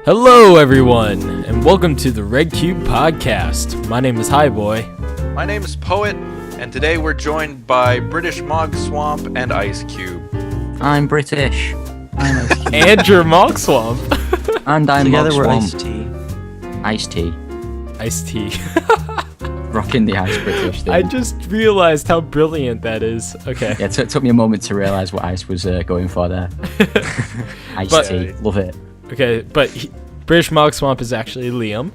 Hello, everyone, and welcome to the RedCubed podcast. My name is HiBoy. My name is Poet, and today we're joined by British Mog Swamp and Icecube. I'm British. I'm Icecube. And your Mog Swamp. And I'm Together Mog we're Swamp. Iced Tea. Iced tea. Rocking the Ice British thing. I just realized how brilliant that is. Okay. Yeah, it took me a moment to realise what Ice was going for there. Iced tea. Love it. Okay, but British Mog Swamp is actually Liam.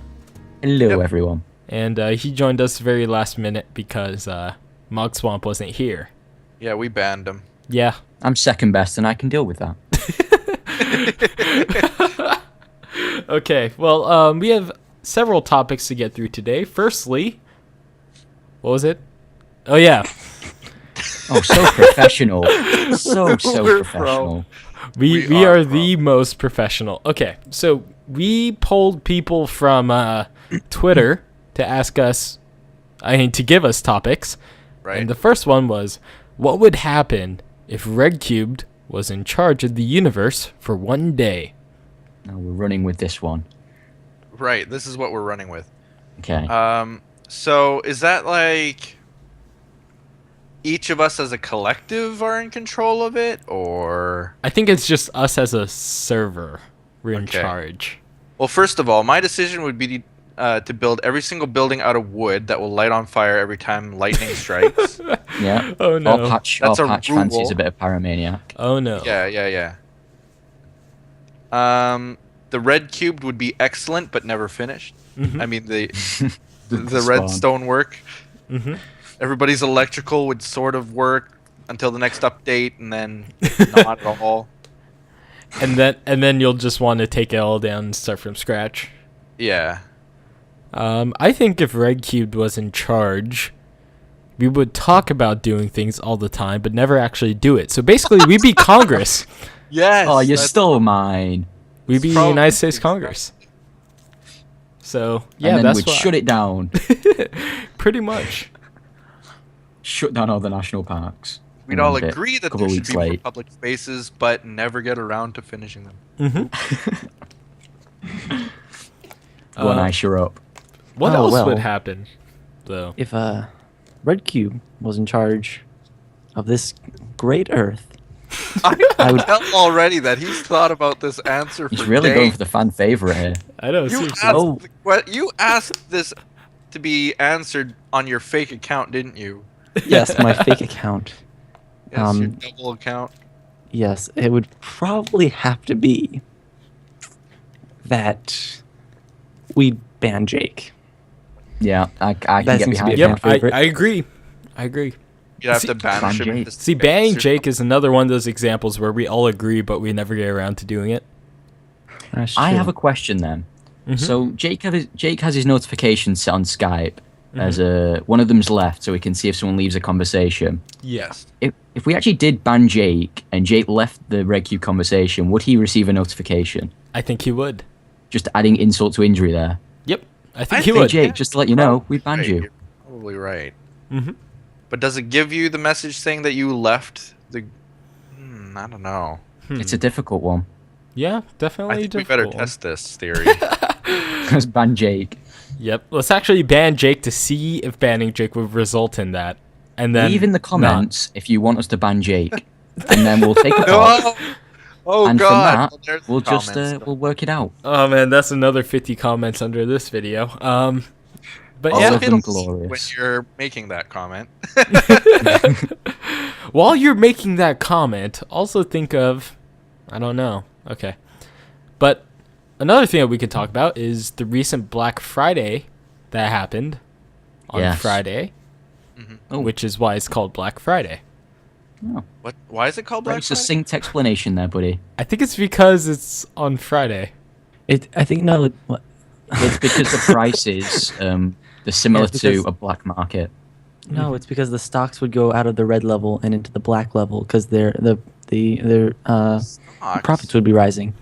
Hello, everyone. And he joined us very last minute because Mog Swamp wasn't here. Yeah, we banned him. Yeah. I'm second best and I can deal with that. Okay, well, we have several topics to get through today. Firstly, what was it? Oh, yeah. Oh, so professional. So professional. We are the most professional. Okay, so we polled people from Twitter to ask us, to give us topics. Right. And the first one was, what would happen if RedCubed was in charge of the universe for one day? No, we're running with this one. Right, this is what we're running with. Okay. So is that like each of us as a collective are in control of it, or? I think it's just us as a server. We're in Okay. charge. Well, first of all, my decision would be to build every single building out of wood that will light on fire every time lightning strikes. Yeah. Oh, no. Or Patch That's a fancies rule. a bit of Pyromaniac. Oh, no. Yeah. The red cubed would be excellent, but never finished. Mhm. I mean the Spawn. redstone work. Mm-hmm. Everybody's electrical would sort of work until the next update, and then not at all. And then you'll just want to take it all down and start from scratch. Yeah. I think if RedCubed was in charge, we would talk about doing things all the time, but never actually do it. So basically, we'd be Congress. Yes. Oh, you stole mine. We'd be Probably United States Congress. So yeah, And then that's we'd what. shut it down. Pretty much. Shut down all the national parks. We'd all And a agree that couple there should weeks be more late. public spaces, but never get around to finishing them. Mm-hmm. Go on, Ice, you're up. What Oh, else well. would happen, though? If RedCube was in charge of this great Earth, I would tell already that he's thought about this answer for He's really days. going for the fan favorite here. I know. You Seriously. asked, you asked this to be answered on your fake account, didn't you? yes, my fake account. Yes, your double account. Yes, it would probably have to be that we ban Jake. Yeah, I can That get seems to be behind a that. fan Yep, favorite. I agree. I agree. You'd have See- to banish him. Ban into See, space banning or Jake is another one of those examples where we all agree, but we never get around to doing it. That's I true. have a question then. Mhm. So Jake has his notifications set on Skype as one of them's left, so we can see if someone leaves a conversation. Yes. If we actually did ban Jake and Jake left the RedCube conversation, would he receive a notification? I think he would. Just adding insult to injury there. Yep, I think I he think Hey would. Jake, just to let you know, we banned Right, you. You're probably right. Mm-hmm. But does it give you the message saying that you left the? I don't know. It's a difficult one. Yeah, definitely. I think we better difficult. test this theory. Because ban Jake. Yep. Let's actually ban Jake to see if banning Jake would result in that. And then Leave in the not. comments if you want us to ban Jake, and then we'll take a poll. Oh And from God! that, Well, there's We'll the just comments. we'll work it out. Oh man, that's another 50 comments under this video. But All yeah, of them When glorious. you're making that comment. while you're making that comment, also think of, I don't know. Okay. But another thing that we could talk about is the recent Black Friday that happened on Yes. Friday, Oh. which is why it's called Black Friday. What? Why is it called Very Black Friday? succinct explanation there, buddy. I think it's because it's on Friday. I think no. What? It's because the prices they're similar Yeah, because- to a black market. No, it's because the stocks would go out of the red level and into the black level because their Stocks. profits would be rising.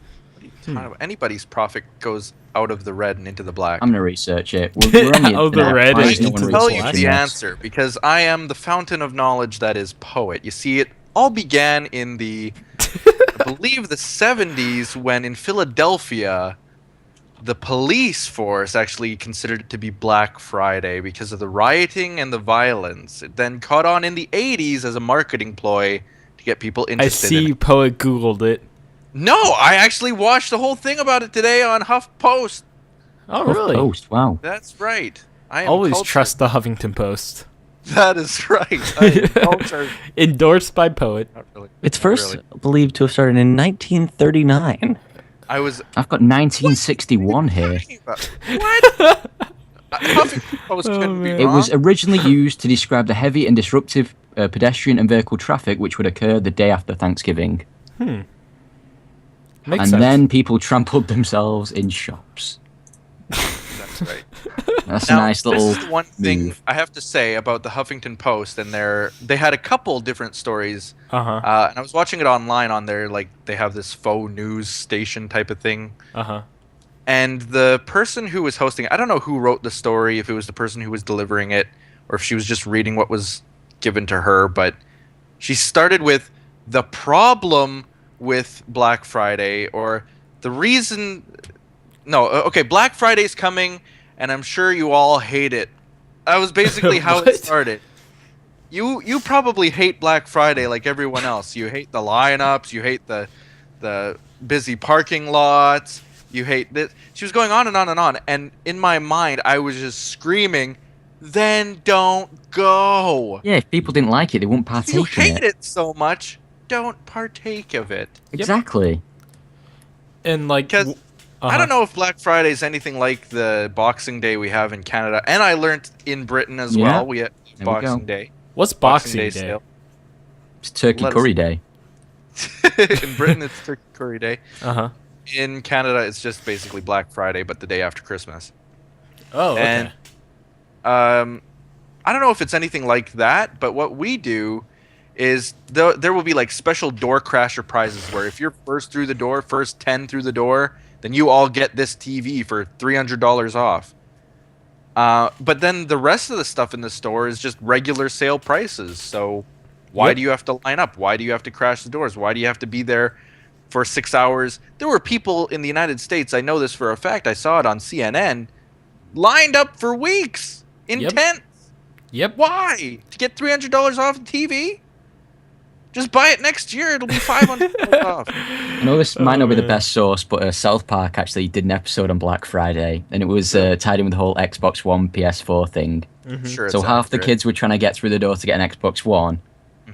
Anybody's profit goes out of the red and into the black. I'm gonna research it. We're on the Out of the internet. red Why and is no into one the I'll tell you black. the researching this? answer because I am the fountain of knowledge that is Poet. You see, it all began in the, I believe, the 70s when in Philadelphia the police force actually considered it to be Black Friday because of the rioting and the violence. It then caught on in the 80s as a marketing ploy to get people I interested in see it. Poet Googled it. No, I actually watched the whole thing about it today on HuffPost. Oh, Huff really? Post, wow. That's right. I am Always cultured. trust the Huffington Post. That is right. I am cultured. Endorsed by Poet. Not really. It's Not first really. believed to have started in 1939. I was. I've got 1961 here. What? Huffington Post couldn't be man. It wrong. was originally used to describe the heavy and disruptive pedestrian and vehicle traffic which would occur the day after Thanksgiving. Makes And sense. then people trampled themselves in shops. That's right. That's Now, a nice little this is one thing move. I have to say about the Huffington Post, and they had a couple different stories. Uh-huh. And I was watching it online on their, like, they have this faux news station type of thing. Uh-huh. And the person who was hosting it, I don't know who wrote the story, if it was the person who was delivering it, or if she was just reading what was given to her, but she started with the problem with Black Friday, or the reason... No, okay, Black Friday's coming, and I'm sure you all hate it. That was basically how What? it started. You probably hate Black Friday like everyone else. You hate the lineups, you hate the busy parking lots, you hate this. She was going on and on and on, and in my mind I was just screaming, then don't go. Yeah, if people didn't like it, they wouldn't If you partake in hate it. it so much, don't partake of it. Exactly. And like Because I uh-huh. don't know if Black Friday is anything like the Boxing Day we have in Canada, and I learned in Britain as Yeah. well. We have There we Boxing go. Day. What's Boxing Day? sale. It's Turkey Let us- Curry Day. In Britain, it's Turkey Curry Day. Uh-huh. In Canada, it's just basically Black Friday, but the day after Christmas. Oh, okay. And I don't know if it's anything like that, but what we do is there will be like special door crasher prizes where if you're first through the door, first 10 through the door, then you all get this TV for $300 off. But then the rest of the stuff in the store is just regular sale prices. So why Yep. do you have to line up? Why do you have to crash the doors? Why do you have to be there for 6 hours? There were people in the United States, I know this for a fact, I saw it on CNN, lined up for weeks in Yep. tents. Yep. Why? To get $300 off the TV? Just buy it next year. It'll be $500 off. I know this might not be the man. best source, but South Park actually did an episode on Black Friday, and it was tied in with the whole Xbox One, PS4 thing. Sure. So it's half the accurate. kids were trying to get through the door to get an Xbox One,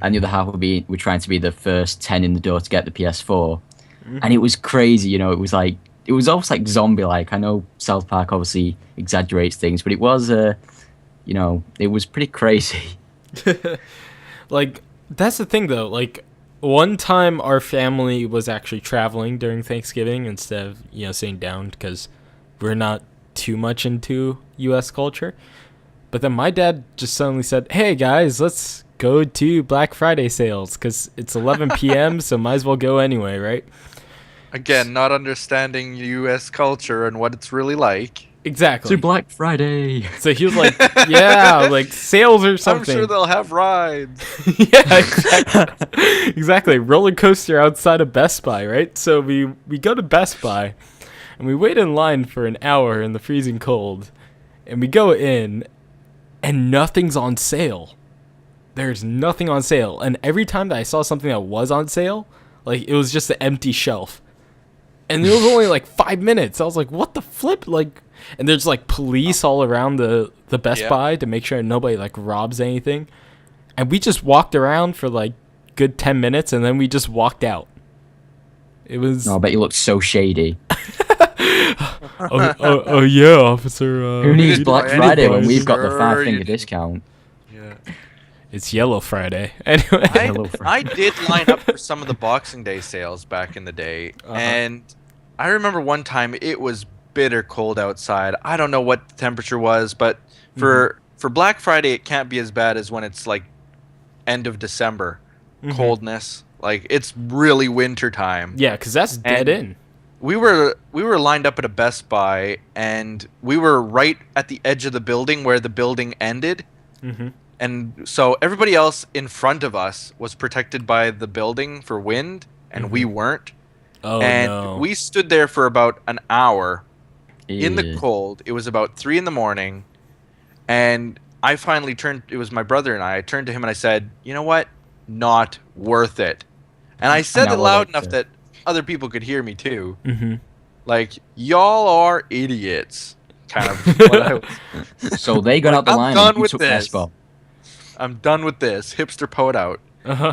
and the other half were trying to be the first 10 in the door to get the PS4. And it was crazy, you know, it was almost like zombie-like. I know South Park obviously exaggerates things, but it was, you know, it was pretty crazy. Like, that's the thing, though. Like, one time our family was actually traveling during Thanksgiving instead of, you know, sitting down because we're not too much into U.S. culture. But then my dad just suddenly said, hey, guys, let's go to Black Friday sales because it's 11 p.m., so might as well go anyway, right? Again, not understanding U.S. culture and what it's really like. Exactly. To Black Friday. So he was like, yeah, like sales or something. I'm sure they'll have rides. Yeah, exactly. Exactly. Roller coaster outside of Best Buy, right? So we go to Best Buy and we wait in line for an hour in the freezing cold. And we go in and nothing's on sale. There's nothing on sale. And every time that I saw something that was on sale, like it was just an empty shelf. And it was only like 5 minutes. I was like, what the flip? Like, and there's like police all around the Best Yeah. Buy to make sure nobody like robs anything. And we just walked around for like good 10 minutes and then we just walked out. It was Oh, I bet you looked so shady. oh yeah, officer. Who needs did Black buy Friday when anything. we've got the Sure, 5 you finger did. discount? Yeah. It's Yellow Friday. Anyway. Hello, friend. I did line up for some of the Boxing Day sales back in the day, and I remember one time it was bitter cold outside. I don't know what the temperature was, but for Black Friday it can't be as bad as when it's like end of December coldness. Like it's really winter time. Yeah, because that's dead And- in. We were lined up at a Best Buy, and we were right at the edge of the building where the building ended. Mm-hmm. And so everybody else in front of us was protected by the building for wind, and we weren't. Oh, And no. we stood there for about an hour, in the Yeah. cold. It was about 3 in the morning, and I finally turned. It was my brother and I. I turned to him and I said, "You know what? Not worth it." And I said now it we're loud like enough to- that other people could hear me too. Mm-hmm. Like, y'all are idiots. Kind of what I was. So they got out the I'm line done and you with took their this. spot. I'm done with this. Hipster poet out. Uh-huh.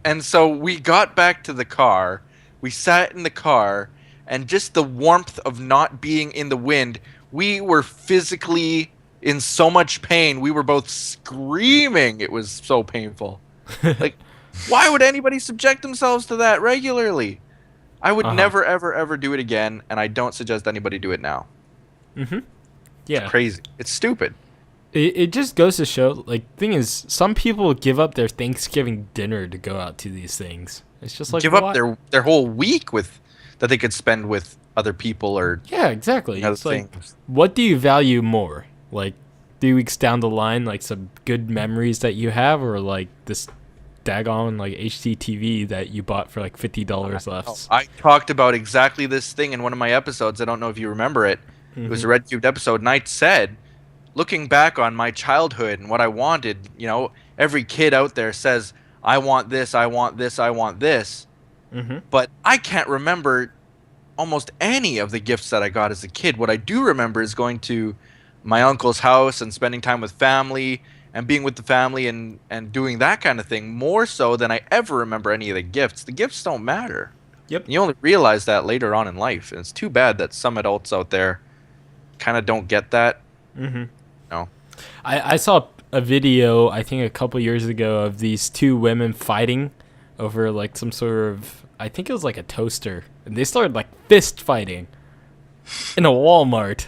And so we got back to the car. We sat in the car, and just the warmth of not being in the wind, we were physically in so much pain. We were both screaming. It was so painful. Like, why would anybody subject themselves to that regularly? I would Uh-huh. never, ever, ever do it again, and I don't suggest anybody do it now. Mm-hmm. Yeah. Crazy. It's stupid. It just goes to show, like, thing is, some people give up their Thanksgiving dinner to go out to these things. It's just like, Give why? up their whole week with that they could spend with other people or Yeah, exactly. other It's like, things. what do you value more? Like, 3 weeks down the line, like, some good memories that you have, or, like, this daggone, like, HDTV that you bought for, like, $50 left? I talked about exactly this thing in one of my episodes. I don't know if you remember it. It was a RedCubed episode, and I said, looking back on my childhood and what I wanted, you know, every kid out there says, I want this, I want this, I want this. Mm-hmm. But I can't remember almost any of the gifts that I got as a kid. What I do remember is going to my uncle's house and spending time with family and being with the family and doing that kind of thing more so than I ever remember any of the gifts. The gifts don't matter. Yep. And you only realize that later on in life. And it's too bad that some adults out there kind of don't get that. Mm-hmm. No. I saw a video, I think a couple years ago, of these two women fighting over, like, some sort of, I think it was like a toaster. And they started, like, fist fighting in a Walmart.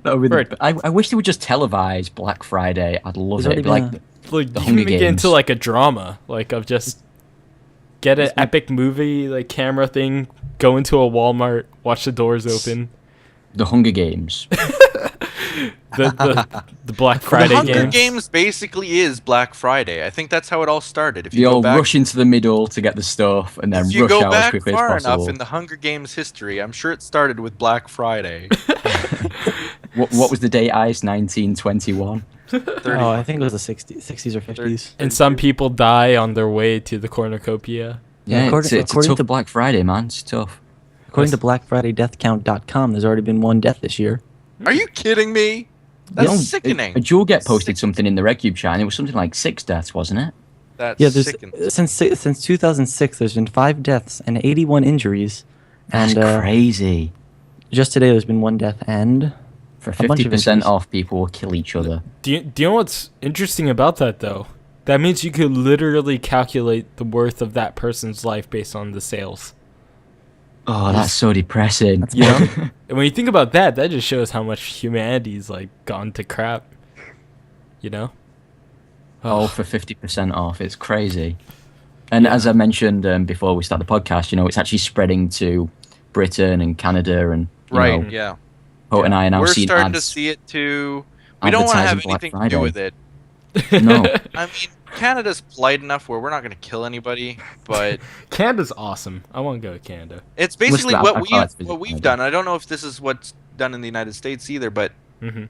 That would be Right. I wish they would just televise Black Friday. I'd love There's it. already Like, been Like, The you Hunger can get into, Games. like, a drama, like, of just get an epic movie, like, camera thing, go into a Walmart, watch the doors open. the Hunger Games. The Black The Friday Hunger games. Games basically is Black Friday. I think that's how it all started. If You you go all back, rush into the middle to get the stuff and then if you rush go out as back quickly as far possible. enough in the Hunger Games history, I'm sure it started with Black Friday. What was the date, Ice? 1921? 30. Oh, I think it was the 60s or 50s. And some people die on their way to the cornucopia. Yeah, according- it's a according tough to- Black Friday, man. It's tough. According to BlackFridayDeathCount.com, there's already been one death this year. Are you kidding me? That's You know, sickening. A Jewel Get posted something in the RedCube chat, and it was something like 6 deaths, wasn't it? That's Yeah, there's sickening. since 2006, there's been 5 deaths and 81 injuries, That's and crazy. just today there's been 1 death and For a bunch of 50% injuries. off, people will kill each other. Do you know what's interesting about that, though? That means you could literally calculate the worth of that person's life based on the sales. Oh, that's so depressing. You know? And when you think about that, that just shows how much humanity's, like, gone to crap. You know? Oh, for 50% off. It's crazy. And as I mentioned before we start the podcast, you know, it's actually spreading to Britain and Canada and, you Right, know, yeah. Hope and I are now We're seeing starting to ads. see it too. We don't want to have advertising Black anything to do with Friday. it. No. I mean, Canada's polite enough where we're not going to kill anybody, but Canada's awesome. I want to go to Canada. it's basically Listen, what I can't visit we've Canada. done. I don't know if this is what's done in the United States either, but Mm-hmm.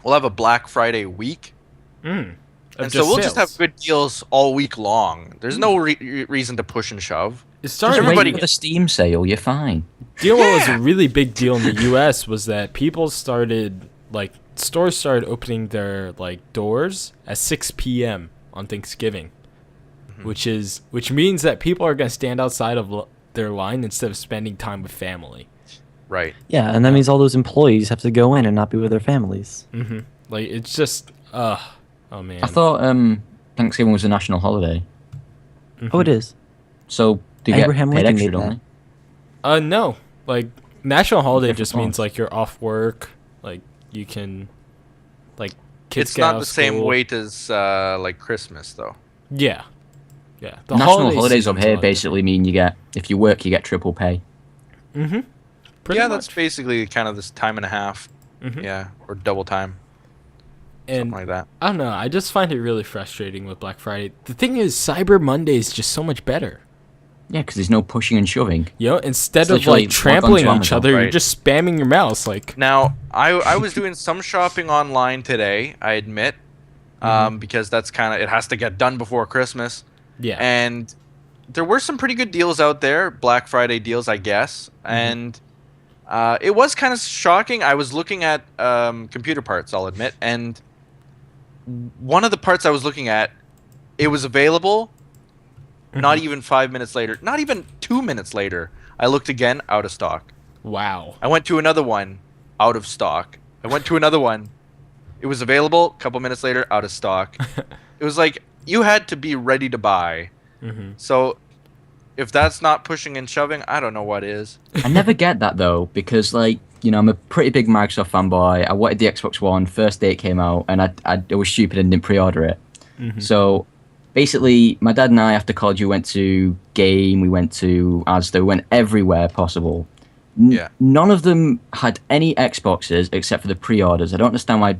we'll have a Black Friday week. Mm. And so we'll just have good deals all week long. There's no reason to push and shove. It's Just starting everybody wait for the Steam sale, you're fine. Do you know what was Yeah. a really big deal in the U.S. was that people started, like, stores started opening their, like, doors at 6 p.m. on Thanksgiving, which means that people are going to stand outside of their line instead of spending time with family. Right. yeah, and that means all those employees have to go in and not be with their families. Mm-hmm. Like, it's just, oh, man. I thought Thanksgiving was a national holiday. Oh, it is. So do you Abraham get paid Lincoln extra, made don't that. they? No. Like, national holiday Different just means, laws. like, you're off work, like, you can, like, kids It's get out not of the same school. weight as like Christmas, though. Yeah. Yeah. The National holiday holidays over season's a here lot basically mean you get, if you work, you get triple pay. different. Mm-hmm. Pretty Yeah, much. that's basically kind of this time and a half. Mhm. Yeah, or double time, And something like that. I don't know. I just find it really frustrating with Black Friday. The thing is, Cyber Monday is just so much better. Yeah, because there's no pushing and shoving. Instead It's of literally like trampling log on to each Amazon, other, you're right? just spamming your mouse. Like, Now, I was doing some shopping online today, I admit, because that's kind of, it has to get done before Christmas. yeah. And there were some pretty good deals out there, Black Friday deals, I guess. And it was kind of shocking. I was looking at computer parts, I'll admit, and one of the parts I was looking at, it was available. Not even 5 minutes later, not even 2 minutes later, I looked again, out of stock. Wow. I went to another one, out of stock. I went to another one, it was available. A couple minutes later, out of stock. It was like you had to be ready to buy. So if that's not pushing and shoving, I don't know what is. I never get that though, because like, you know, I'm a pretty big Microsoft fanboy. I wanted the Xbox One first day it came out, and I was stupid and didn't pre-order it. So basically, my dad and I, after college, we went to Game, we went to Asda, we went everywhere possible. Yeah. None of them had any Xboxes except for the pre-orders. I don't understand why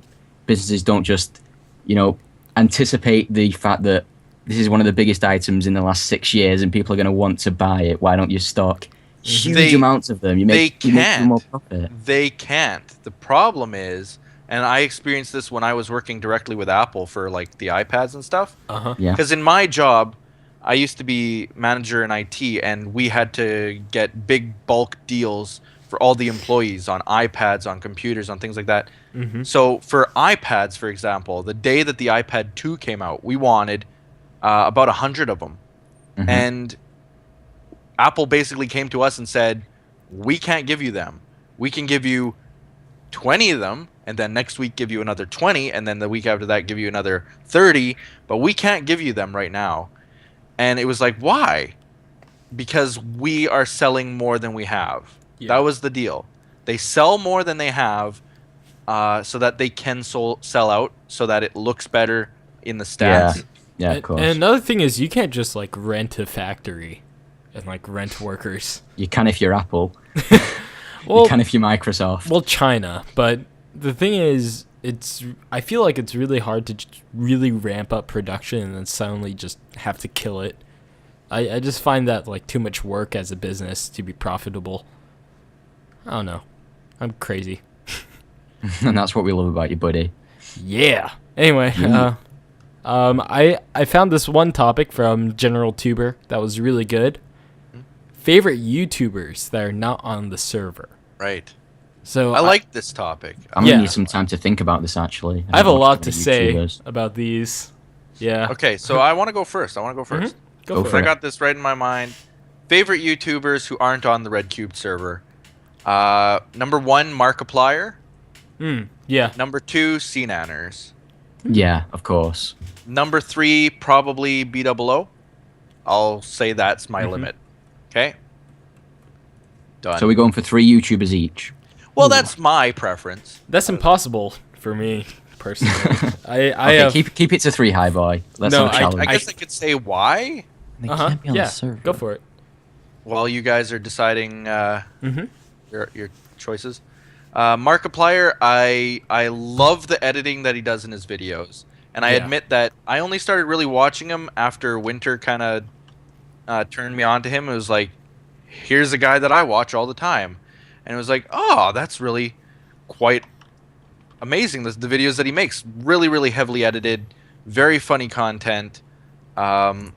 businesses don't just, you know, anticipate the fact that this is one of the biggest items in the last 6 years and people are going to want to buy it. Why don't you stock huge amounts of them? You make even more profit. They can't. The problem is, and I experienced this when I was working directly with Apple for like the iPads and stuff. Yeah. Because in my job, I used to be manager in IT, and we had to get big bulk deals for all the employees on iPads, on computers, on things like that. So for iPads, for example, the day that the iPad 2 came out, we wanted about 100 of them. And Apple basically came to us and said, we can't give you them. We can give you 20 of them, and then next week give you another 20, and then the week after that give you another 30, but we can't give you them right now. And it was like, why? Because we are selling more than we have. That was the deal. They sell more than they have, so that they can sell out, so that it looks better in the stats. Yeah, of course. And another thing is, you can't just like rent a factory and like rent workers. You can if you're Apple. Well, You can if you're Microsoft. well, China, but the thing is, I feel like it's really hard to really ramp up production and then suddenly just have to kill it. I just find that like too much work as a business to be profitable. I don't know. I'm crazy. And that's what we love about you, buddy. Yeah. Anyway, I found this one topic from General Tuber that was really good. Favorite YouTubers that are not on the server. Right. So I like this topic. I'm gonna Yeah. need some time to think about this. Actually, I have a haven't lot watched to any say YouTubers. about these. Yeah. Okay, so I want to go first. Go Go for for I it. it. got this right in my mind. Favorite YouTubers who aren't on the RedCubed server. Number 1, Markiplier. Yeah. Number 2, CNanners. Yeah, of course. Number 3, probably BOO. I'll say that's my limit. Okay? Done. So we're going for 3 YouTubers each. well, that's my preference. That's impossible for me personally. I Okay, have keep it to 3, HiBoy. Let's No, have a I challenge. guess I could say why They uh-huh. can't be on Yeah. the server. Go for it. while you guys are deciding your choices. Markiplier, I love the editing that he does in his videos. And I Yeah. admit that I only started really watching him after Winter kind of turned me on to him. It was like, here's a guy that I watch all the time. And it was like, oh, that's really quite amazing. The videos that he makes, really, really heavily edited, very funny content.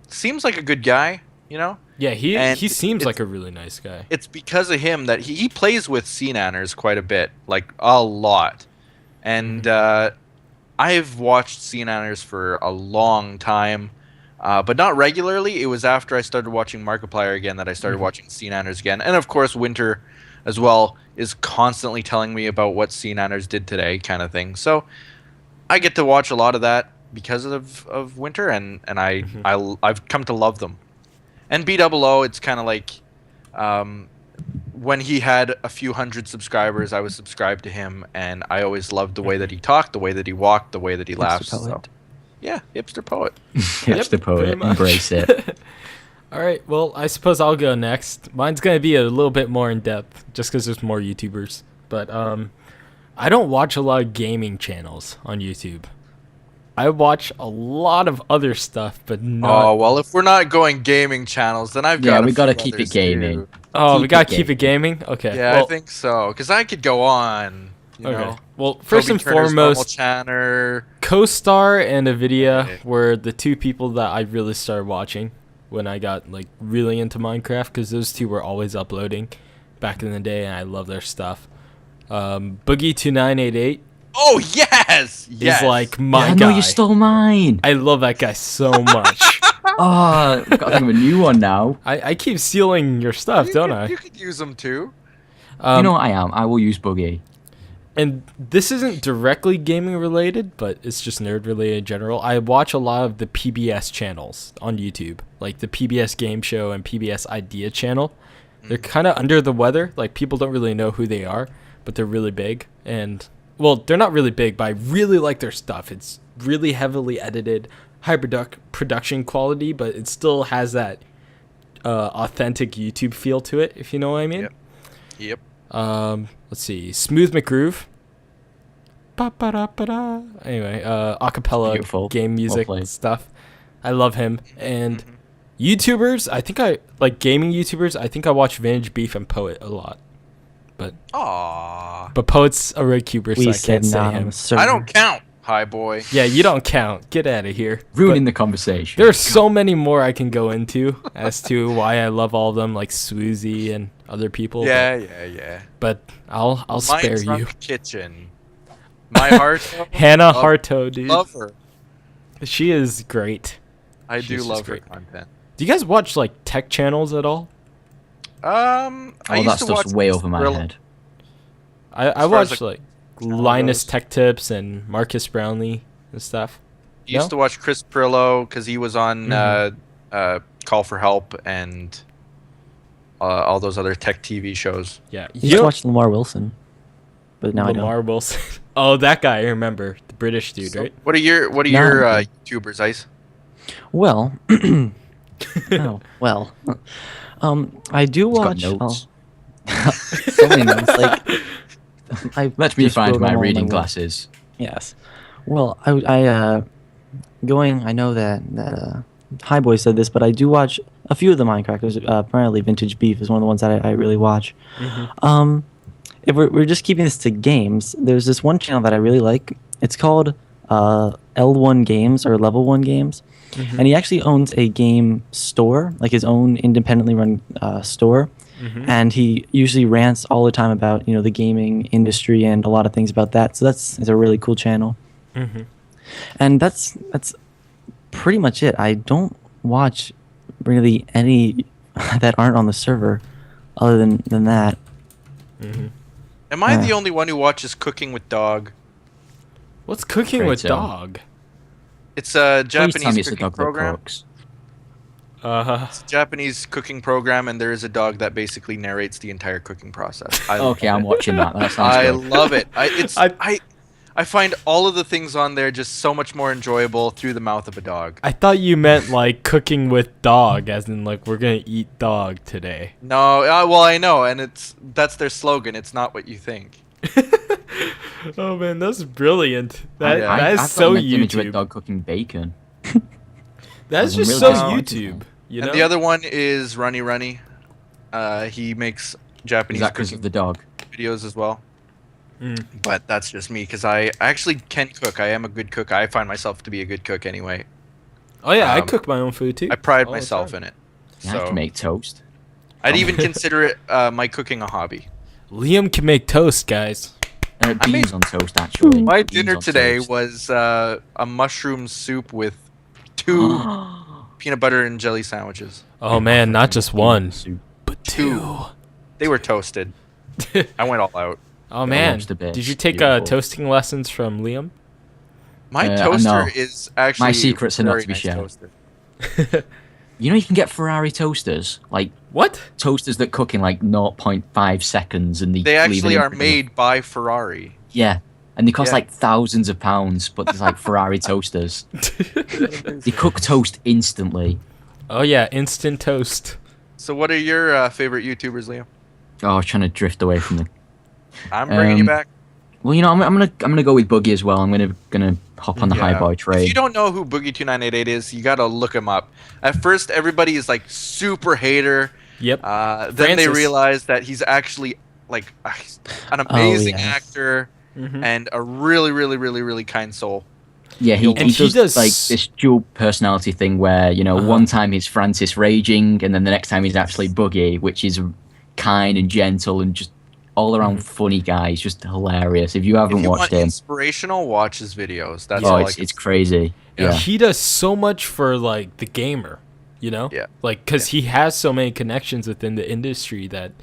Seems like a good guy, you know? Yeah, he And seems it's- like a really nice guy. It's because of him that he plays with CNanners quite a bit, like a lot. And I've watched CNanners for a long time, but not regularly. It was after I started watching Markiplier again that I started watching CNanners again. And of course, Winter as well is constantly telling me about what CNanners did today, kind of thing. So I get to watch a lot of that because of Winter, and I've come to love them. And BOO, it's kind of like when he had a few hundred subscribers, I was subscribed to him, and I always loved the way that he talked, the way that he walked, the way that he laughed. Hipster So, poet. yeah, hipster poet. Hipster pretty poet. much. Embrace it. All right, well, I suppose I'll go next. Mine's going to be a little bit more in depth just because there's more YouTubers. But I don't watch a lot of gaming channels on YouTube. I watch a lot of other stuff, but not. Oh well, if we're not going gaming channels, then I've got. Yeah, we got to keep it gaming. Oh, we keep gotta it keep it gaming. Okay. Yeah, well, I think so. Because I could go on. You okay. know, Well, first and Toby Turner's Normal foremost, Channer. Co-Star and Nvidia Okay. were the two people that I really started watching when I got like really into Minecraft, because those two were always uploading back in the day, and I love their stuff. Boogie2988 Oh yes, yes. is like my I guy. know you stole mine. I love that guy so much. Oh, I've got to think of a new one now. I keep stealing your stuff, don't I? You could use them too. You know what I am? I will use Boogie. And this isn't directly gaming related, but it's just nerd related in general. I watch a lot of the PBS channels on YouTube, like the PBS Game Show and PBS Idea channel. They're kind of under the weather. Like, people don't really know who they are, but they're really big. And, well, they're not really big, but I really like their stuff. It's really heavily edited, high production quality, but it still has that authentic YouTube feel to it, if you know what I mean. Yep. Let's see, Smooth McGroove. Ba-ba-da-ba-da. Anyway, acapella Beautiful. game music Well played. stuff. I love him. And YouTubers, I think I like gaming YouTubers. I think I watch Vintage Beef and Poet a lot. Aww. But Poet's a RedCuber, so We I said can't say not on him. the server. I don't count, HiBoy. Yeah, you don't count. Get out of here. Ruining the conversation. There's so many more I can go into as to why I love all of them, like Swoozy and other people. Yeah. But I'll spare Mine's from you. the kitchen. My heart. Hannah Love- Harto, dude. Love her. She is great. I She's do just love her great. content. Do you guys watch like tech channels at all? I All used that to stuff's watch way over my Real- head. I far as, watch like, like Linus goes. Tech Tips and Marcus Brownlee and stuff. I used No? to watch Chris Pirillo because he was on Call for Help and all those other tech TV shows. Yeah, You just watched Lamar Wilson, but now I don't. Lamar Wilson. Oh, that guy, I remember, the British dude, So right? what are your No. YouTubers, Ice? Well, oh, well, I do It's got watch notes. so many notes. Like, I Let me just find wrote my them all in reading one. glasses. Yes. Well, I know that HiBoy said this, but I do watch a few of the Minecrafters. Apparently, Vintage Beef is one of the ones that I really watch. If we're just keeping this to games, there's this one channel that I really like. It's called L1 Games or Level 1 Games. And he actually owns a game store, like his own independently run store. And he usually rants all the time about, the gaming industry and a lot of things about that. So it's a really cool channel. And that's pretty much it. I don't watch really any that aren't on the server other than that. Am I the Yeah. only one who watches Cooking with Dog? What's Cooking Great with show. Dog? It's a Please tell me Japanese it's the cooking dog that program. cooks. It's a Japanese cooking program, and there is a dog that basically narrates the entire cooking process. I love Okay, I'm it. watching that. That sounds I good. love it. I- I find all of the things on there just so much more enjoyable through the mouth of a dog. I thought you meant like cooking with dog, as in like we're gonna eat dog today. No, well I know, and that's their slogan. It's not what you think. Oh man, that's brilliant. That Yeah. that I've is got so an image of a YouTube. dog cooking bacon. That's I'm just really so disappointed. YouTube. You know. And the other one is Runny Runny. He makes Is Japanese that because cooking of the dog? videos as well. Mm. But that's just me because I actually can cook. I am a good cook. I find myself to be a good cook anyway. Oh yeah, I Um, cook my own food too. I pride all the myself time. in it. You have So to make toast. I'd even consider it my cooking a hobby. Liam can make toast, guys. I Beans made- on toast, actually. My Beans dinner on today toast. was a mushroom soup with 2 peanut butter and jelly sandwiches. Oh man, not just one, Soup. but two. They were toasted. I went all out. Oh man, lobster bits, did you take beautiful. toasting lessons from Liam? My no. toaster is actually My secrets are not very to be nice shared. toaster. You know you can get Ferrari toasters, like What? toasters that cook in like 0.5 seconds, and They leave actually it in are for- made by Ferrari. Yeah, and they cost Yeah. like thousands of pounds, but there's like Ferrari toasters. They cook toast instantly. Oh yeah, instant toast. So what are your favorite YouTubers, Liam? Oh, I was trying to drift away from the. I'm bringing you back. Well, I'm gonna go with Boogie as well. I'm gonna hop on the HiBoy If train. you don't know who Boogie2988 is, you gotta look him up. At first, everybody is like super hater. Yep. Then they Francis. realize that he's actually like an Oh, amazing yes. actor and a really, really, really, really kind soul. Yeah, he And he does does like this dual personality thing where one time he's Francis raging, and then the next time he's actually Boogie, which is kind and gentle and just all around funny guy. He's just hilarious. If you haven't If you watched want him, inspirational, watch his videos. That's oh, all it's crazy. Yeah. Yeah. He does so much for like the gamer, you know? Yeah. Like, because he has so many connections within the industry that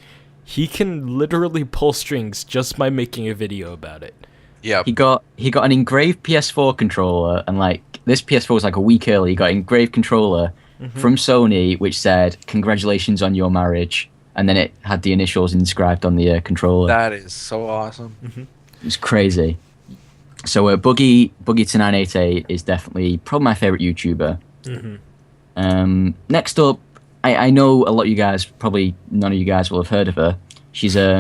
he can literally pull strings just by making a video about it. Yeah. He got an engraved PS4 controller, and like this PS4 was like a week early. He got an engraved controller from Sony, which said "Congratulations on your marriage," and then it had the initials inscribed on the controller. That is so awesome. It was crazy. So Boogie to 988 is definitely probably my favorite YouTuber. Next up, I know a lot of you guys, probably none of you guys will have heard of her. She's a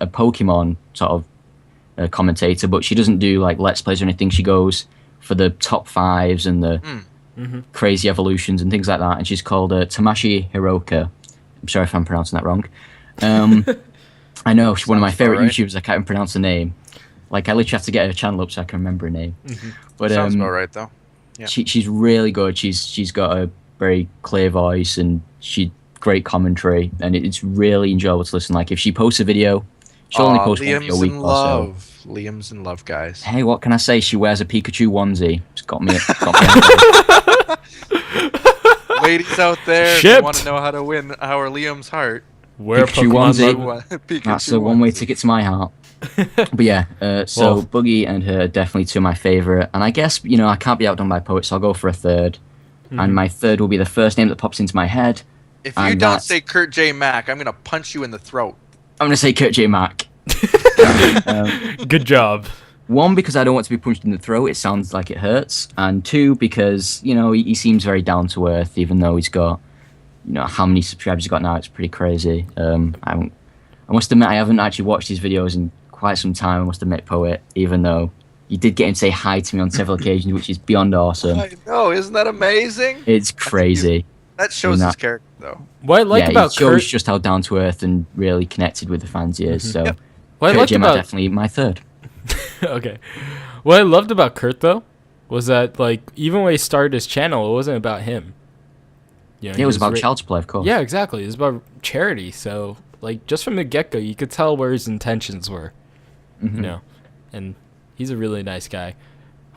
Pokemon sort of commentator, but she doesn't do like Let's Plays or anything. She goes for the top fives and the crazy evolutions and things like that. And she's called Tamashi Hiroka. I'm sorry if I'm pronouncing that wrong. I know she's one of my favorite right. YouTubers. I can't even pronounce her name. Like I literally have to get her channel up so I can remember her name. But Sounds about right though. Yeah. she's really good. She's got a very clear voice and she great commentary, and it's really enjoyable to listen. Like if she posts a video, she'll only post one video a week or so. Liam's in love, guys. Hey, what can I say? She wears a Pikachu onesie. It's got me. Ladies out there, if Shipped. you want to know how to win our Liam's heart, Where Pikachu Pokemon onesie. Pikachu That's the one-way onesie. ticket to my heart. But yeah, so Well- Boogie and her are definitely two of my favorite, and I guess I can't be outdone by poets, so I'll go for a third. And my third will be the first name that pops into my head. If you And don't that's- say Kurt J. Mack, I'm gonna punch you in the throat. I'm gonna say Kurt J. Mack. Good job. One, because I don't want to be punched in the throat. It sounds like it hurts. And two, because he seems very down to earth, even though he's got how many subscribers he's got now. It's pretty crazy. I must admit I haven't actually watched his videos in quite some time. I must admit, poet, even though you did get him to say hi to me on several occasions, which is beyond awesome. I know, isn't that amazing? It's crazy. That shows And his that- character, though. What I like Yeah, about it shows Kurt, just how down to earth and really connected with the fans he is. So, what I Kurt liked J. Mack about definitely my third. okay, what I loved about Kurt though was that like even when he started his channel, it wasn't about him. You know, Yeah, he it was about ra- Child's Play, of course. Yeah, exactly. It was about charity. So like just from the get go, you could tell where his intentions were. You know, and he's a really nice guy.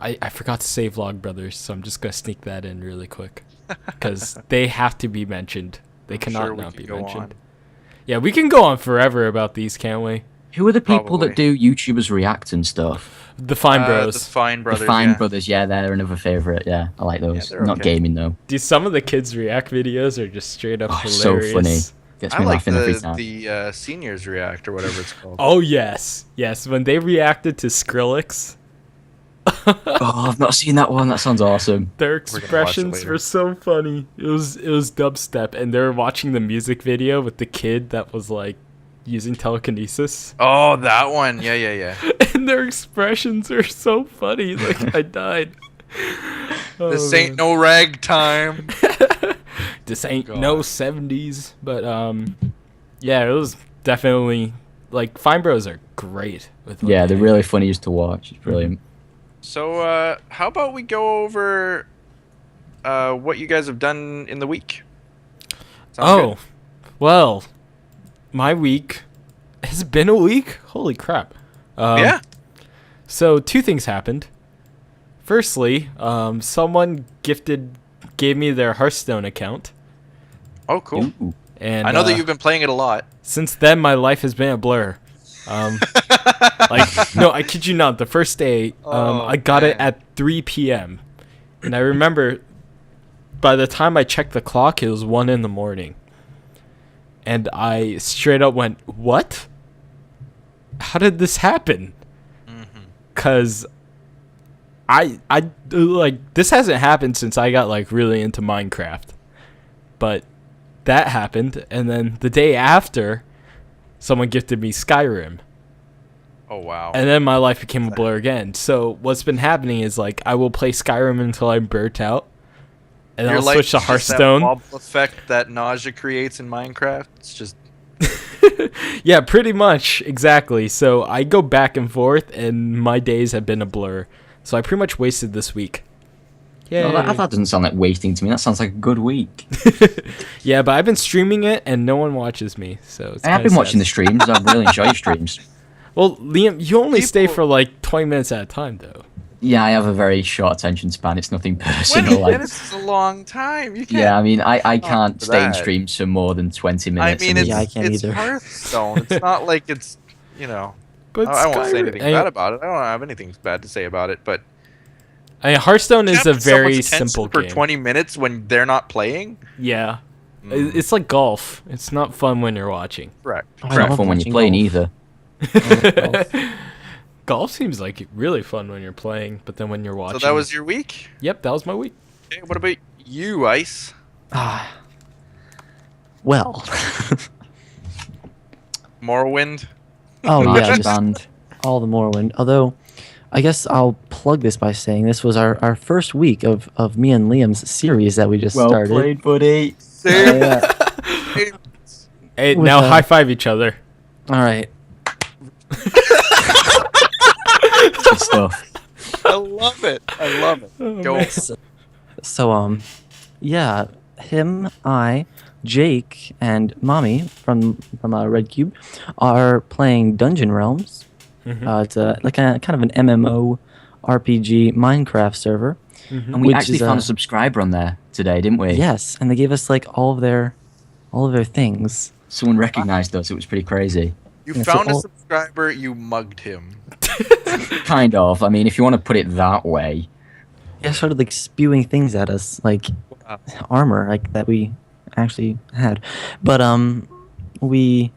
I forgot to say Vlogbrothers, so I'm just gonna sneak that in really quick because they have to be mentioned. They cannot sure we not can be go mentioned. on. Yeah, we can go on forever about these, can't we? Who are the people Probably. that do YouTubers react and stuff? The Fine The Bros. Fine Brothers. The Fine yeah. Brothers, yeah, they're another favorite. Yeah, I like those. they're Not okay. gaming though. Dude, some of the kids' react videos are just straight up Oh, so hilarious. funny. Gets I me like laughing every the time. seniors react or whatever it's called. Oh yes, yes. When they reacted to Skrillex, Oh, I've not seen that one. That sounds awesome. their watch it expressions later. were so funny. It was dubstep, and they were watching the music video with the kid that was like using telekinesis, Oh, that one. Yeah, yeah, yeah. and their expressions are so funny. Like I died. This ain't no ragtime. This ain't God. no 70s, but yeah, it was definitely like Fine Bros are great with what Yeah, they they're do. really funny just to watch. It's brilliant. So, how about we go over what you guys have done in the week? Sound Oh, good? well, my week has been a week. Holy crap! Yeah. So two things happened. Firstly, someone gave me their Hearthstone account, Oh, cool. Ooh. and I know that you've been playing it a lot. since then my life has been a blur. Like no, I kid you not. The first day, Oh, I got it man. at 3 p.m. and I remember by the time I checked the clock, it was 1 in the morning, and I straight up went, "What? How did this happen?" Cause I like this hasn't happened since I got like really into Minecraft, but that happened, and then the day after, someone gifted me Skyrim. Oh wow. And then my life became a blur again. So what's been happening is like I will play Skyrim until I'm burnt out, and then Your I'll life switch to is just that Hearthstone. wobble effect that nausea creates in Minecraft. It's just Yeah, pretty much exactly. So I go back and forth, and my days have been a blur. So I pretty much wasted this week. Yay. No, that doesn't sound like wasting to me. That sounds like a good week. Yeah, but I've been streaming it, and no one watches me. So it's I have kinda been watching the sad. streams. I really enjoy your streams. Well, Liam, you only stay People- for like 20 minutes at a time, though. Yeah, I have a very short attention span. It's nothing 20 personal. Like, minutes is a long time. You can't. yeah, I mean, I can't for stay in that. streams for more than 20 I minutes. mean, and it's, Yeah, I can't it's either. Hearthstone. It's not like it's, But I won't say Skyrim- anything bad about it. I don't have anything bad to say about it, but Hearthstone is a Capture very someone's attention simple for game. 20 minutes when they're not playing. Yeah. It's like golf. It's not fun when you're watching. Correct. I it's not love fun when you're watching playing golf. either. Golf seems like really fun when you're playing, but then when you're watching. So that was your week. Yep, that was my week. Okay, what about you, Ice? Ah. Well. Morrowind. Oh yeah, Marching just band. all the Morrowind. Although, I guess I'll plug this by saying this was our first week of me and Liam's series that we just started. buddy. Same. Yeah. Hey, With, now high five each other. All right. Good stuff. I love it. I love it. Go. man. So yeah, him, I, Jake, and Mommy from RedCubed are playing Dungeon Realms. Mhm. It's like a kind of an MMO RPG Minecraft server. Mhm. And we Which actually is, found a subscriber on there today, didn't we? Yes, and they gave us like all of their things. Someone recognized us. It was pretty crazy. You Yeah, so found a all- subscriber. You mugged him. Kind of. I mean, if you want to put it that way. They started like spewing things at us, like Wow. armor, like that we actually had. But we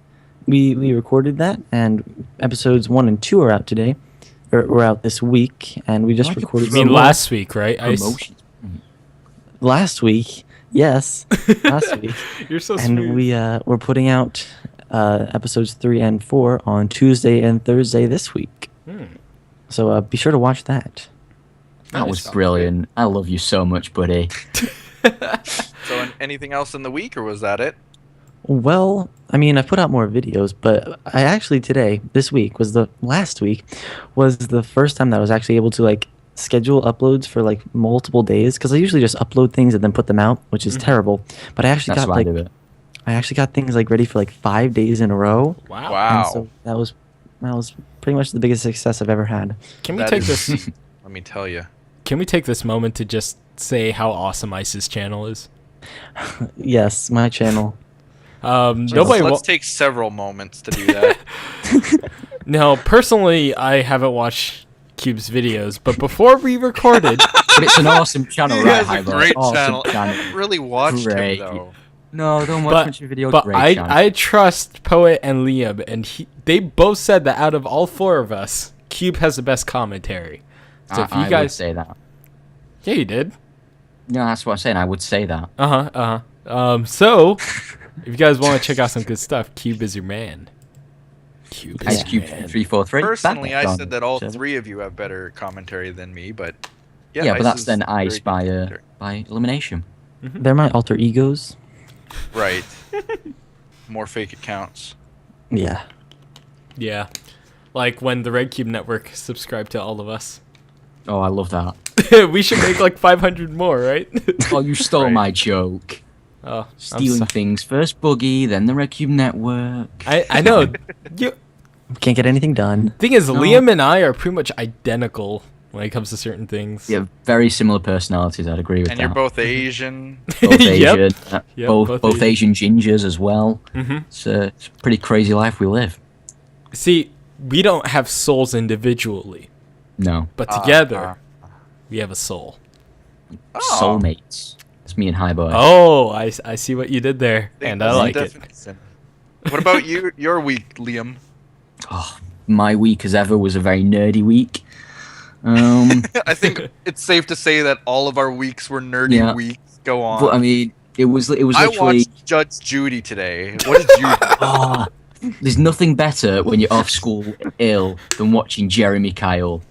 recorded that, and episodes 1 and 2 are out today. Or we're out this week, and we just Like a recorded. I mean, some last week, right? Ice? Promotion. last week. Yes, last week. You're so And sweet. we're putting out episodes 3 and 4 on Tuesday and Thursday this week. Hmm. So be sure to watch that. That was Sounds brilliant. I love you so much, buddy. So, anything else in the week, or was that it? Well, I mean, I put out more videos, but I actually this week was the first time that I was actually able to like schedule uploads for like multiple days, because I usually just upload things and then put them out, which is terrible. But I actually That's got why like I do it. I actually got things like ready for like 5 days in a row. Wow. Wow. And so that was pretty much the biggest success I've ever had. Can we That take is- this? Let me tell you. Can we take this moment to just say how awesome Ice's channel is? Yes, my channel. Nobody. Let's take several moments to do that. No, personally, I haven't watched Cube's videos, but before we recorded, But it's an awesome channel, He right, has a HiBoy? great Awesome channel. I channel. haven't really watched Great. him though. No, don't watch but much of your video. but Great channel. I trust Poet and Liam, and they both said that out of all 4 of us, Cube has the best commentary. So if you I would guys, say that. yeah, you did. No, that's what I'm saying. I would say that. So if you guys want to check out some good stuff, Cube is your man. Cube is Icecube your man. 343. Personally, I back said that all Seven. 3 of you have better commentary than me, but Yeah, but Ice that's is then very Ice good by commentary. elimination. They're my alter egos. Right. More fake accounts. Yeah. Yeah, like when the RedCube network subscribed to all of us. Oh, I love that. We should make like 500 more, right? Oh, you stole Right. my joke. Oh, I'm Stealing so- things. First Boogie, then the RedCube network. I know. You, Can't get anything done. thing is, No. Liam and I are pretty much identical when it comes to certain things. You have very similar personalities. I'd agree with And that. you're both Asian. both Yep. Asian. Yep, both both Asian gingers as well. hmm It's a pretty crazy life we live. See, we don't have souls individually, No. but Uh, together we have a soul. Oh. Soulmates. It's me and HiBoy. Oh, I see what you did there, and I like it. What about you? Your week, Liam? Oh, my week as ever was a very nerdy week. I think it's safe to say that all of our weeks were nerdy Yeah. weeks. Go on. But I mean, it was I literally. watched Judge Judy today. What did you do? Oh, There's nothing better when you're off school ill than watching Jeremy Kyle.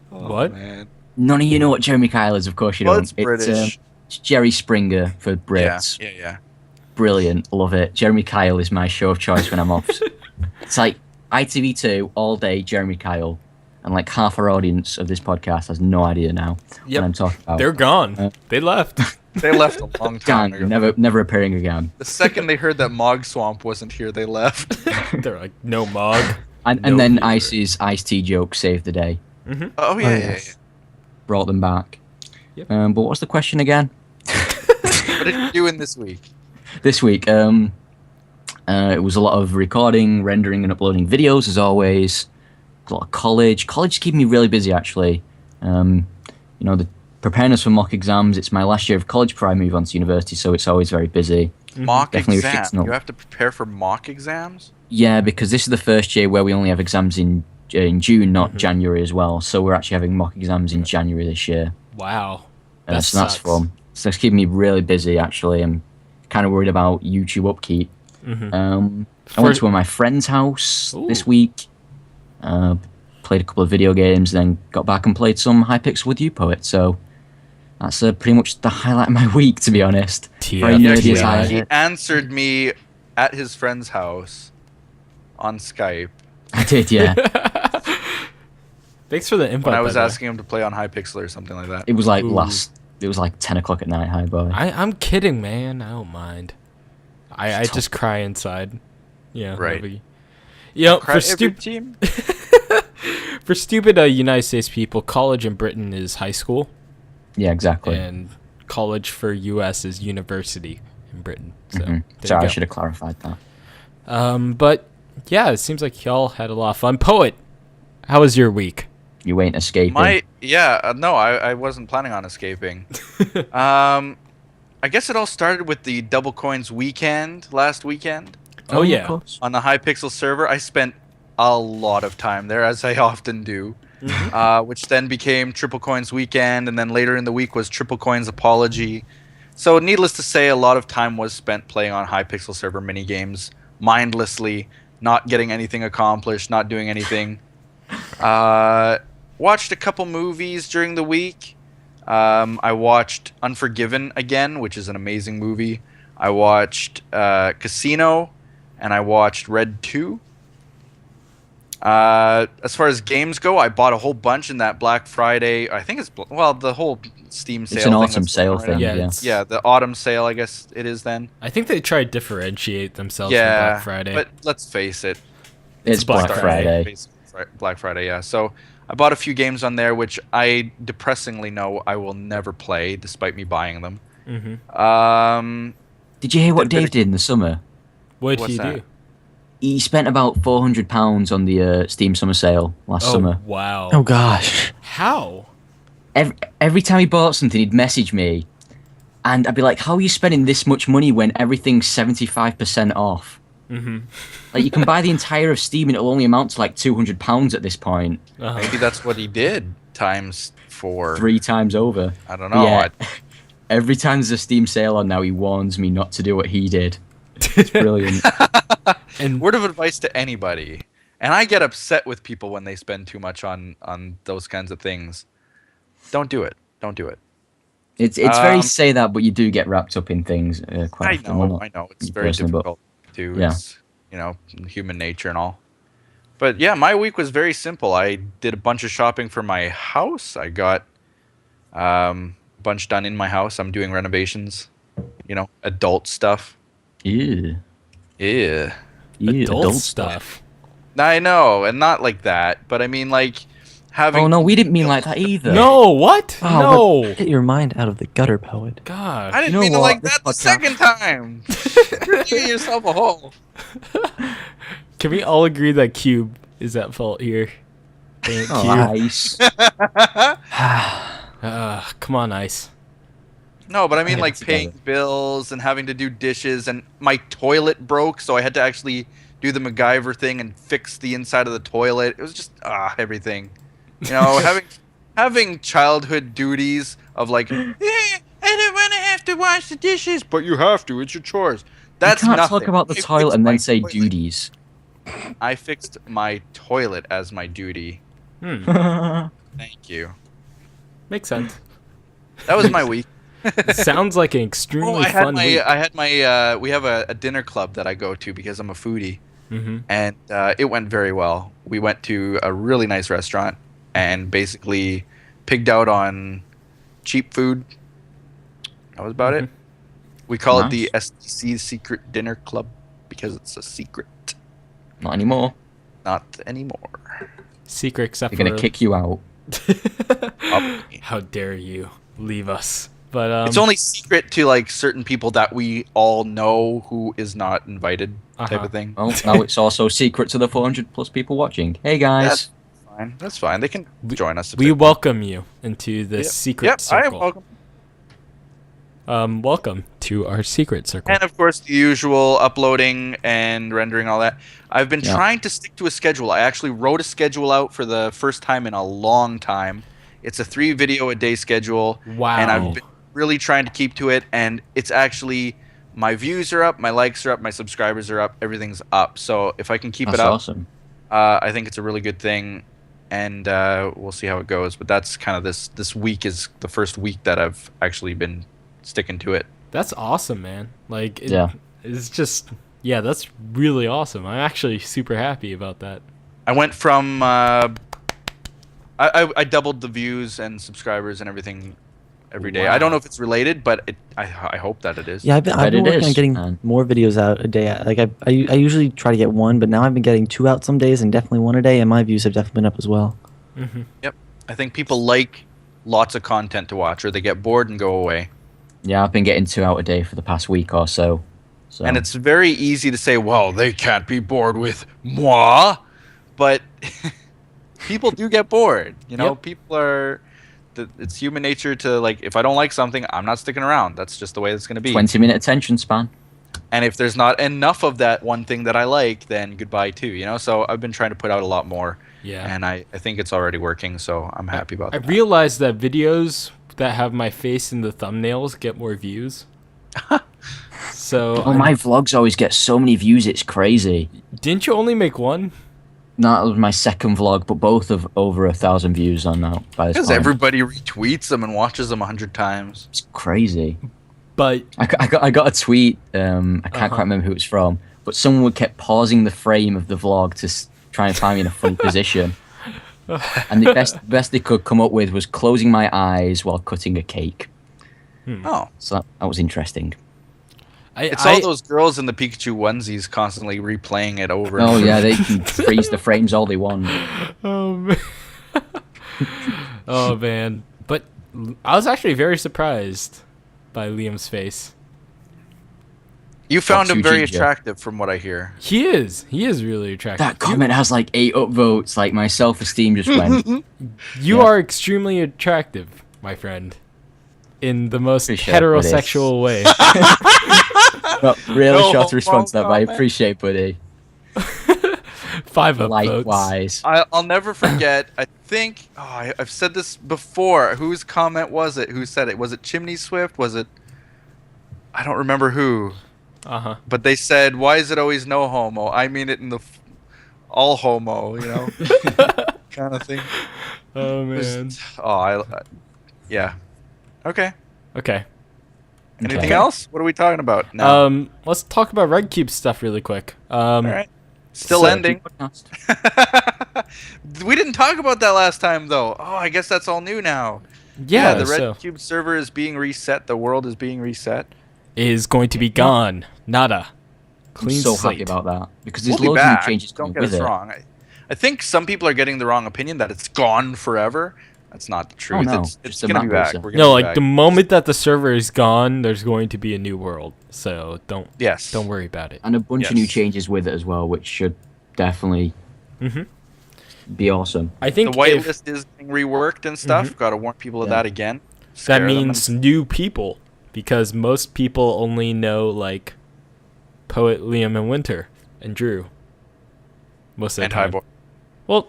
What? Man. None of you know what Jeremy Kyle is, of course you Well, don't. it's British. It's Jerry Springer for Brits. Yeah. Brilliant, love it. Jeremy Kyle is my show of choice when I'm off. It's like ITV2 all day, Jeremy Kyle, and like half our audience of this podcast has no idea now what I'm talking about. They're gone. They left. They left a long time Gone, ago. never appearing again. The second they heard that Mog Swamp wasn't here, they left. They're like, no mug. And No then fear. Ice's Ice Tea joke saved the day, Oh yeah. yes. brought them back. Yep. But what's the question again? What did you do in this week? This week, it was a lot of recording, rendering, and uploading videos as always. A lot of college. College is keeping me really busy actually. Preparing us for mock exams. It's my last year of college before I move on to university, so it's always very busy. Mock Definitely exam. fixing up. You have to prepare for mock exams? Yeah, because this is the first year where we only have exams in June, not January as well. So we're actually having mock exams in January this year. Wow. So that's fun. So it's keeping me really busy actually. I'm kind of worried about YouTube upkeep. I went to my friend's house this week. Played a couple of video games, then got back and played some Hypixel with you, Poet. So that's pretty much the highlight of my week, to be honest. Very nerdy as I He am. answered me at his friend's house on Skype I did, yeah. Thanks for the invite. when I by was the way. asking him to play on Hypixel or something like that. It was like Ooh. It was like 10 o'clock at night, HiBoy. I'm kidding, man. I don't mind. I just cry inside. Yeah. Right. maybe. You know, Cry for every stupid team. for stupid United States people, college in Britain is high school, Yeah, exactly. and college for US is university in Britain. So Mhm. there you Sorry, I go. should have clarified that. But yeah, it seems like y'all had a lot of fun. Poet, how was your week? You ain't escaping. No, I wasn't planning on escaping. I guess it all started with the Double Coins weekend last weekend Oh, of yeah. course. on the Hypixel server. I spent a lot of time there, as I often do, which then became Triple Coins weekend, and then later in the week was Triple Coins apology. So needless to say, a lot of time was spent playing on Hypixel server mini games mindlessly, not getting anything accomplished, not doing anything. Watched a couple movies during the week. I watched Unforgiven again, which is an amazing movie. I watched Casino, and I watched Red 2. As far as games go, I bought a whole bunch in that Black Friday. I think it's the whole Steam sale. It's an thing autumn that's sale going on right thing, Yeah, yeah. it's- yeah, the autumn sale, I guess it is then. I think they tried to differentiate themselves Yeah, from Black Friday. but let's face it, It's Black Black Friday. basically Black Friday, yeah. So I bought a few games on there, which I depressingly know I will never play, despite me buying them. Did you hear what Did a bit Dave of- did in the summer? what did what's he that? do? He spent about £400 on the Steam summer sale last Oh, summer. wow. Oh gosh. How? Every time he bought something, he'd message me, and I'd be like, "How are you spending this much money when everything's 75% off?" Like you can buy the entire of Steam, and it'll only amount to like £200 at this point, Uh-huh. Maybe that's what he did times 4. 3 times over. I don't know. Yeah. Every time there's a Steam sale on now, he warns me not to do what he did. It's brilliant. And Word of advice to anybody. And I get upset with people when they spend too much on those kinds of things. Don't do it. Don't do it. It's very say that, but you do get wrapped up in things quite I often. Well, know. not I know. It's you very personally, but- difficult to. Yeah. It's, human nature and all. But yeah, my week was very simple. I did a bunch of shopping for my house. I got a bunch done in my house. I'm doing renovations. Adult stuff. Ew. Yeah. Ew, adult stuff. I know, and not like that, but I mean like having. Oh no, we didn't mean like that either. No, what? Oh, no. get your mind out of the gutter, Poet. God. I didn't You know mean it what? like This that the podcast- second time. You're digging yourself a hole. Can we all agree that Cube is at fault here? Dang it, Oh, Cube. Ice. Come on, Ice. No, but I mean Get like it paying together. bills and having to do dishes, and my toilet broke, so I had to actually do the MacGyver thing and fix the inside of the toilet. It was just everything. Having childhood duties of like, I don't want to have to wash the dishes, but you have to. It's your chores. That's you can't nothing. talk about the I toilet fixed and my then say toilet. duties. I fixed my toilet as my duty. Hmm. Thank you. Makes sense. That was my week. It sounds like an Oh, extremely fun week. we have a dinner club that I go to because I'm a foodie, Mm-hmm. and it went very well. We went to a really nice restaurant and basically pigged out on cheap food. That was about it. We call it the SDC Secret Dinner Club because it's a secret. Not anymore. Not anymore. Secret except They're for... gonna kick you out. Probably. How dare you leave us? But It's only secret to like certain people that we all know who is not invited, type Uh-huh. of thing. Well, now it's also secret to the 400 plus people watching. Hey guys. That's fine. That's fine. They can join us. If we they welcome you into the Yep. secret Yep, I am circle. welcome. Welcome to our secret circle. And of course, the usual uploading and rendering, all that. I've been Yeah. trying to stick to a schedule. I actually wrote a schedule out for the first time in a long time. It's a 3 video a day schedule. Wow. And I've been really trying to keep to it. And it's actually, my views are up, my likes are up, my subscribers are up, everything's up. So if I can keep That's it up, awesome. I think it's a really good thing. And we'll see how it goes. But that's kind of this week is the first week that I've actually been sticking to it. That's awesome, man. Like, it's just, yeah, that's really awesome. I'm actually super happy about that. I went from I doubled the views and subscribers and everything every day. I don't know if it's related, but I hope that it is. Yeah, I've been bet it working on is, getting man. more videos out a day. Like I usually try to get one, but now I've been getting 2 out some days and definitely 1 a day, and my views have definitely been up as well. Yep. I think people like lots of content to watch, or they get bored and go away. Yeah, I've been getting 2 out a day for the past week or so. And it's very easy to say, well, they can't be bored with moi, but people do get bored. You know, Yep. people are. It's human nature to like. If I don't like something, I'm not sticking around. That's just the way it's going to be. 20-minute attention span. And if there's not enough of that one thing that I like, then goodbye too. You know. So I've been trying to put out a lot more. Yeah. And I think it's already working. So I'm happy about I that. realized that videos that have my face in the thumbnails get more views. So, Oh, my vlogs always get so many views, it's crazy. didn't you only make one? No, that was my second vlog, but both have over 1,000 views on now. By this Because point. everybody retweets them and watches them 100 times. It's crazy. But I got a tweet. I can't Uh-huh. quite remember who it's from, but someone kept pausing the frame of the vlog to try and find me in a funny position. And the best they could come up with was closing my eyes while cutting a cake. Oh. So that was interesting. It's all those girls in the Pikachu onesies constantly replaying it over and Oh over. yeah, they can freeze the frames all they want. Oh man. Oh man. But I was actually very surprised by Liam's face. You found him Too very ginger. attractive from what I hear. He is really attractive. That comment has like 8 upvotes. Like my self-esteem just went. You Yeah. are extremely attractive, my friend, in the most Appreciate it, buddy. heterosexual way. Well, really No short response to that, but I comment. appreciate, buddy. 5 upvotes. Likewise. I'll never forget. I think I've said this before. Whose comment was it? Who said it? Was it Chimney Swift? Was it? I don't remember who. Uh-huh. But they said, "Why is it always no homo?" I mean it in the all homo, you know, kind of thing. Oh man. Yeah. Okay. Okay. Anything Okay. else? What are we talking about now? Let's talk about RedCube stuff really quick. All right. Still so- ending. We didn't talk about that last time, though. Oh, I guess that's all new now. Yeah, the so RedCube server is being reset. The world is being reset. is going to be gone. Nada. I'm Clean so slate. happy about that because there's We'll be loads of new back. changes Don't coming get with us it. wrong. I think some people are getting the wrong opinion that it's gone forever. That's not the truth. no. It's Just a going to be map back. reset. We're gonna No, be like back. the moment that the server is gone, there's going to be a new world. So don't Yes. worry about it. And a bunch of new Yes. changes with it as well, which should definitely Mhm. be awesome. I The think if whitelist is being reworked and stuff. Got to warn people of Yeah. that again. that Scare them means and- new people, because most people only know like Poet, Liam, and Winter, and Drew. Most of the and time. HiBoy Well,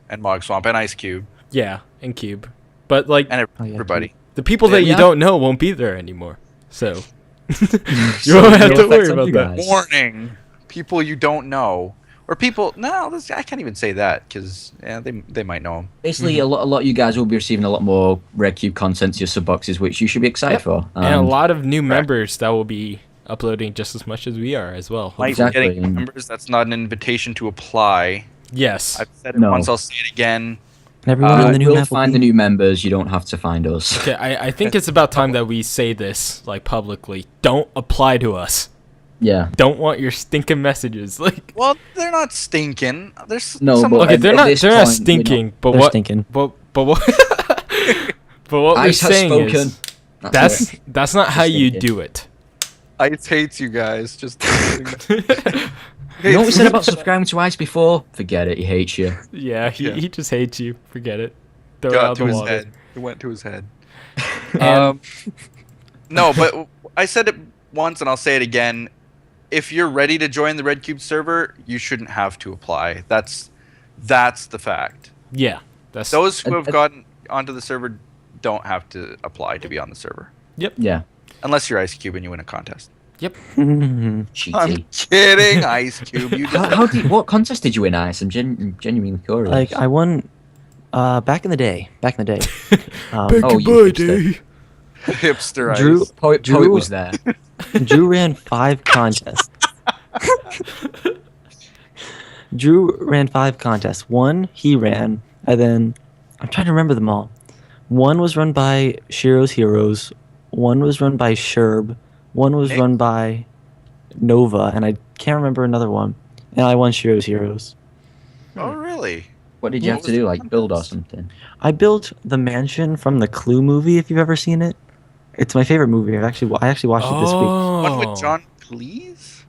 and Mog Swamp and Icecube yeah, and Cube, but like and Oh, yeah, everybody. the people that you Yeah. don't know won't be there anymore. So You won't have to no worry offense on about you that. guys. Warning, people you don't know, or people. No, I can't even say that because they might know him. Basically, a lot of you guys will be receiving a lot more RedCube content to your sub boxes, which you should be excited for. And a lot of new members that will be uploading just as much as we are as well. Might Exactly. getting members. That's not an invitation to apply. Yes. I've said it No. once. I'll say it again. And everyone in the new We'll map will find be- the new members. You don't have to find us. Okay, I think it's about time that we say this like publicly. Don't apply to us. Yeah. Don't want your stinking messages. Like, Well, they're not stinking. There's No, some but- okay, At- they're at not this they're not point, stinking, but They're what stinking. but what but what we're Ice has saying spoken. is that's not how you stinking. do it. Ice hates you guys. Just You know what we said about subscribing to Ice before? Forget it. He hates you. Yeah, he just hates you. Forget it. Throw it got out to the his water. head. It went to his head. And No, but I said it once and I'll say it again. If you're ready to join the RedCube server, you shouldn't have to apply. That's the fact. yeah, that's Those who have I- gotten onto the server don't have to apply to be on the server. Yeah. Unless you're Icecube and you win a contest. Mhm. Cheaty. I'm kidding, Icecube. You just What contest did you win, Ice? I'm genuinely curious. Like I won back in the day. Back Oh, in you my hipster. day. hipster Ice. Poet Drew- was there. Drew ran 5 contests. Drew ran 5 contests. One he ran, and then I'm trying to remember them all. One was run by Shiro's Heroes. One was run by Sherb. One was Hey. run by Nova, and I can't remember another one. And I won Shiro's Heroes. Oh, really? What did you What have to was do? the Like build or contest? something? I built the mansion from the Clue movie. If you've ever seen it, it's my favorite movie. I actually watched it this week. One with Oh. John Cleese?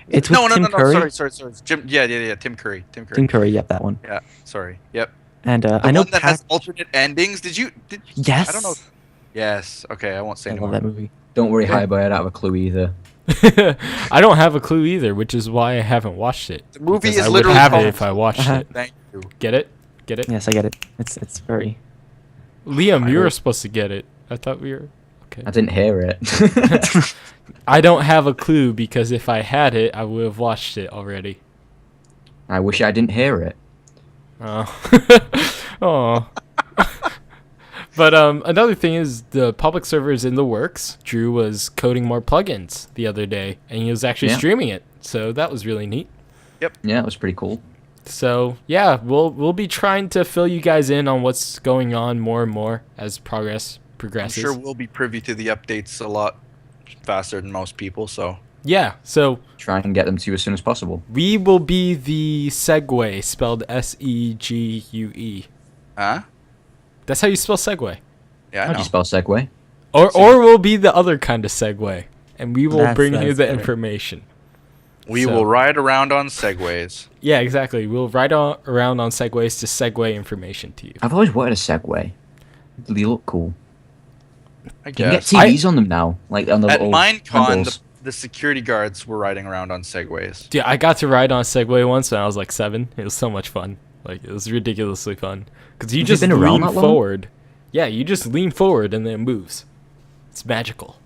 It's with No, Tim no, Curry. Sorry. Jim. Yeah. Tim Curry. Tim Curry, yep, that one. Yeah. Sorry. Yep. And The I know one that has Pac- alternate endings. Did Yes. I don't know. Yes. Okay. I won't say I love anymore. that movie. Don't worry, Yeah. HiBoy, I don't have a clue either. I don't have a clue either, which is why I haven't watched it. The movie Because is I would literally have it called- if I watched Uh-huh. it. Thank you. Get it? Get it? Yes, I get it. It's very. Liam, you were hope- supposed to get it. I thought we were okay. I didn't hear it. I don't have a clue because if I had it, I would have watched it already. I wish I didn't hear it. Oh. Oh. But another thing is the public server is in the works. Drew was coding more plugins the other day, and he was actually Yeah. streaming it. So that was really neat. Yeah, it was pretty cool. So yeah, we'll be trying to fill you guys in on what's going on more and more as I'm progresses. sure we'll be privy to the updates a lot faster than most people. So Yeah, so Try and get them to you as soon as possible. we will be the Segway, spelled Segue. huh? That's how you spell Segway. Yeah, I How do know. you spell Segway? Or we'll be the other kind of Segway, and we will bring you that's the better. information. We So- will ride around on segways. Yeah, exactly. We'll ride around on Segways to segue information to you. I've always wanted a Segway. They look cool. I You can get guess. TVs on them now, like on the At little Minecon, handles. the security guards were riding around on segways. Dude, I got to ride on a Segway once when I was like 7. It was so much fun. Like, it was ridiculously fun. Because you Have you just been around lean that long? forward. Yeah, you just lean forward and then it moves. It's magical.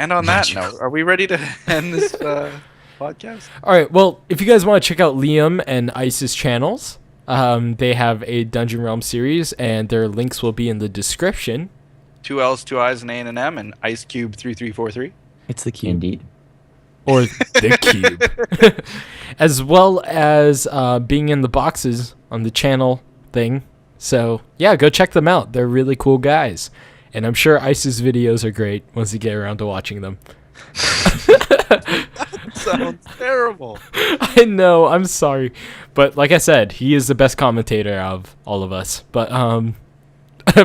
And on that Magical. note, are we ready to end this podcast? All right, well, if you guys want to check out Liam and Ice's channels, they have a Dungeon Realm series, and their links will be in the description. 2 L's, 2 I's, and A and an M, and Icecube 3343. It's the cube. Indeed. Or the cube. As well as being in the boxes on the channel thing. So, yeah, go check them out. They're really cool guys. And I'm sure Ice's videos are great once you get around to watching them. Sounds terrible. I know, I'm sorry. But like I said, he is the best commentator of all of us. But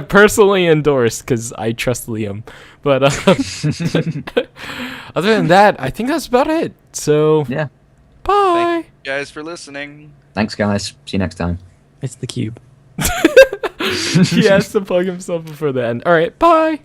personally endorsed because I trust Liam. But other than that, I think that's about it. So, Yeah. bye. Thank you guys for listening. Thanks, guys. See you next time. It's the cube. He has to plug himself before the end. All right, bye.